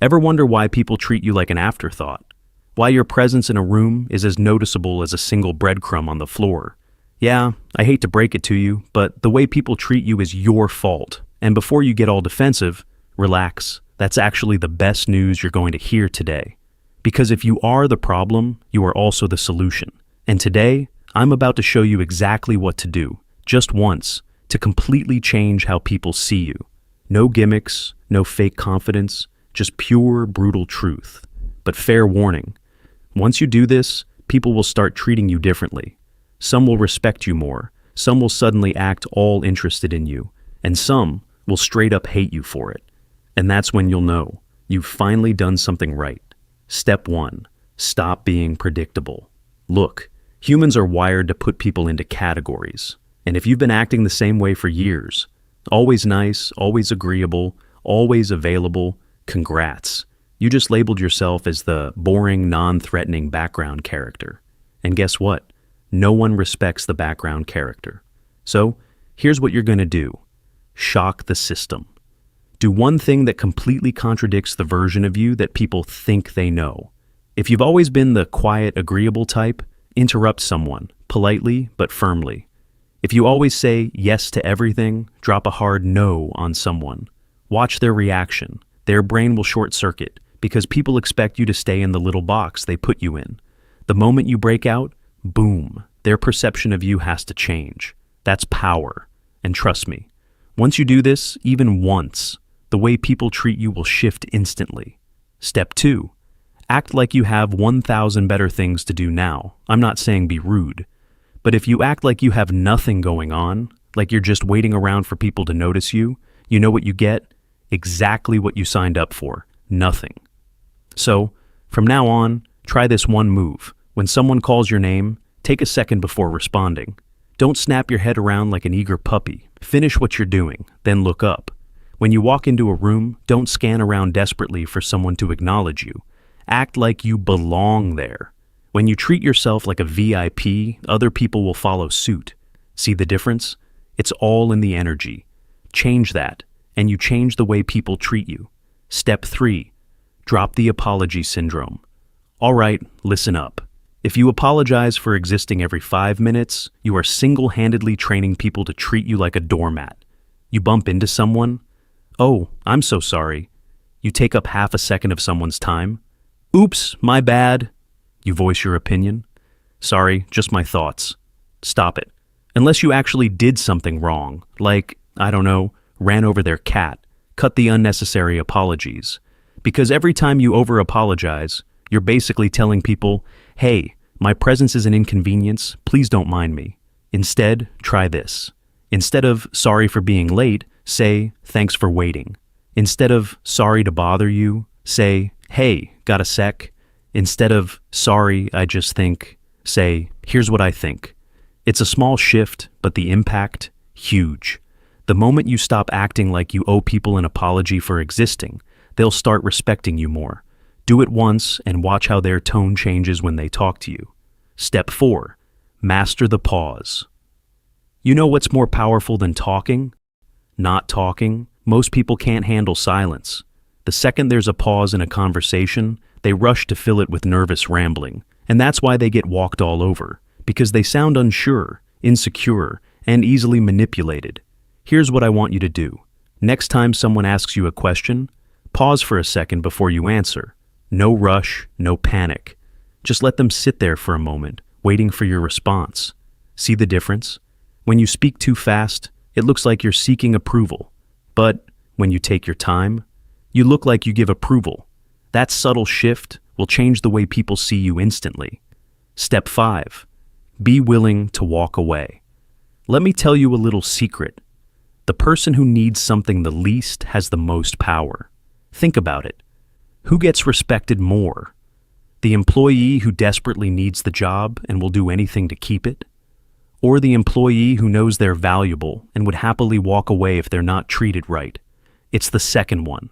Ever wonder why people treat you like an afterthought? Why your presence in a room is as noticeable as a single breadcrumb on the floor? Yeah, I hate to break it to you, but the way people treat you is your fault. And before you get all defensive, relax. That's actually the best news you're going to hear today. Because if you are the problem, you are also the solution. And today, I'm about to show you exactly what to do, just once, to completely change how people see you. No gimmicks, no fake confidence, just pure, brutal truth. But fair warning, once you do this, people will start treating you differently. Some will respect you more, some will suddenly act all interested in you, and some will straight up hate you for it. And that's when you'll know you've finally done something right. Step 1. Stop being predictable. Look, humans are wired to put people into categories. And if you've been acting the same way for years, always nice, always agreeable, always available, congrats. You just labeled yourself as the boring, non-threatening background character. And guess what? No one respects the background character. So, here's what you're gonna do. Shock the system. Do one thing that completely contradicts the version of you that people think they know. If you've always been the quiet, agreeable type, interrupt someone, politely but firmly. If you always say yes to everything, drop a hard no on someone. Watch their reaction. Their brain will short circuit because people expect you to stay in the little box they put you in. The moment you break out, boom, their perception of you has to change. That's power. And trust me, once you do this, even once, the way people treat you will shift instantly. Step 2. Act like you have 1,000 better things to do now. I'm not saying be rude. But if you act like you have nothing going on, like you're just waiting around for people to notice you, you know what you get? Exactly what you signed up for. Nothing. So, from now on, try this one move. When someone calls your name, take a second before responding. Don't snap your head around like an eager puppy. Finish what you're doing, then look up. When you walk into a room, don't scan around desperately for someone to acknowledge you. Act like you belong there. When you treat yourself like a VIP, other people will follow suit. See the difference? It's all in the energy. Change that, and you change the way people treat you. Step 3. Drop the apology syndrome. All right, listen up. If you apologize for existing every 5 minutes, you are single-handedly training people to treat you like a doormat. You bump into someone? Oh, I'm so sorry. You take up half a second of someone's time? Oops, my bad. You voice your opinion? Sorry, just my thoughts. Stop it. Unless you actually did something wrong, like, I don't know, ran over their cat, cut the unnecessary apologies. Because every time you over-apologize, you're basically telling people, hey, my presence is an inconvenience, please don't mind me. Instead, try this. Instead of sorry for being late, say thanks for waiting. Instead of sorry to bother you, say, hey, got a sec? Instead of sorry, I just think, say, here's what I think. It's a small shift, but the impact, huge. The moment you stop acting like you owe people an apology for existing, they'll start respecting you more. Do it once and watch how their tone changes when they talk to you. Step 4. Master the pause. You know what's more powerful than talking? Not talking. Most people can't handle silence. The second there's a pause in a conversation, they rush to fill it with nervous rambling. And that's why they get walked all over, because they sound unsure, insecure, and easily manipulated. Here's what I want you to do. Next time someone asks you a question, pause for a second before you answer. No rush, no panic. Just let them sit there for a moment, waiting for your response. See the difference? When you speak too fast, it looks like you're seeking approval. But when you take your time, you look like you give approval. That subtle shift will change the way people see you instantly. Step 5. Be willing to walk away. Let me tell you a little secret. The person who needs something the least has the most power. Think about it. Who gets respected more? The employee who desperately needs the job and will do anything to keep it? Or the employee who knows they're valuable and would happily walk away if they're not treated right? It's the second one.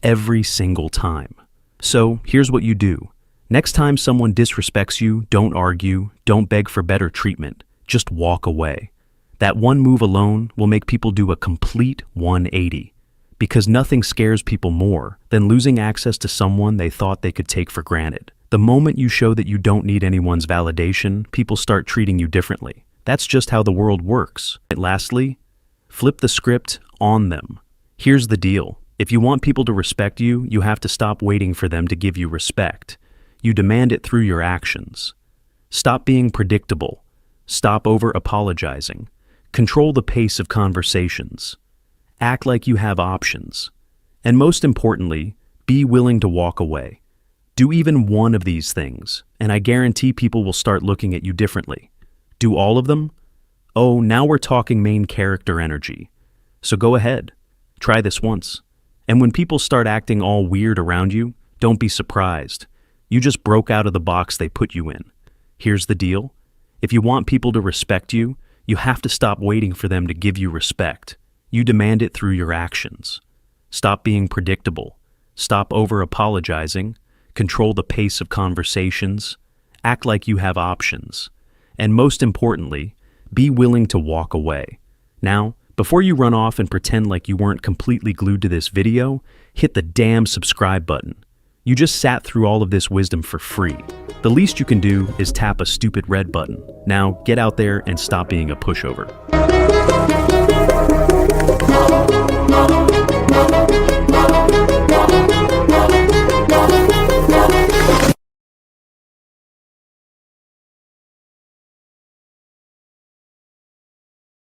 Every single time. So here's what you do. Next time someone disrespects you, don't argue, don't beg for better treatment. Just walk away. That one move alone will make people do a complete 180. because nothing scares people more than losing access to someone they thought they could take for granted. The moment you show that you don't need anyone's validation, people start treating you differently. That's just how the world works. And lastly, flip the script on them. Here's the deal. If you want people to respect you, you have to stop waiting for them to give you respect. You demand it through your actions. Stop being predictable. Stop over-apologizing. Control the pace of conversations. Act like you have options. And most importantly, be willing to walk away. Do even one of these things, and I guarantee people will start looking at you differently. Do all of them? Oh, now we're talking main character energy. So go ahead. Try this once. And when people start acting all weird around you, don't be surprised. You just broke out of the box they put you in. Here's the deal. If you want people to respect you, you have to stop waiting for them to give you respect. You demand it through your actions. Stop being predictable. Stop over-apologizing. Control the pace of conversations. Act like you have options. And most importantly, be willing to walk away. Now, before you run off and pretend like you weren't completely glued to this video, hit the damn subscribe button. You just sat through all of this wisdom for free. The least you can do is tap a stupid red button. Now, get out there and stop being a pushover.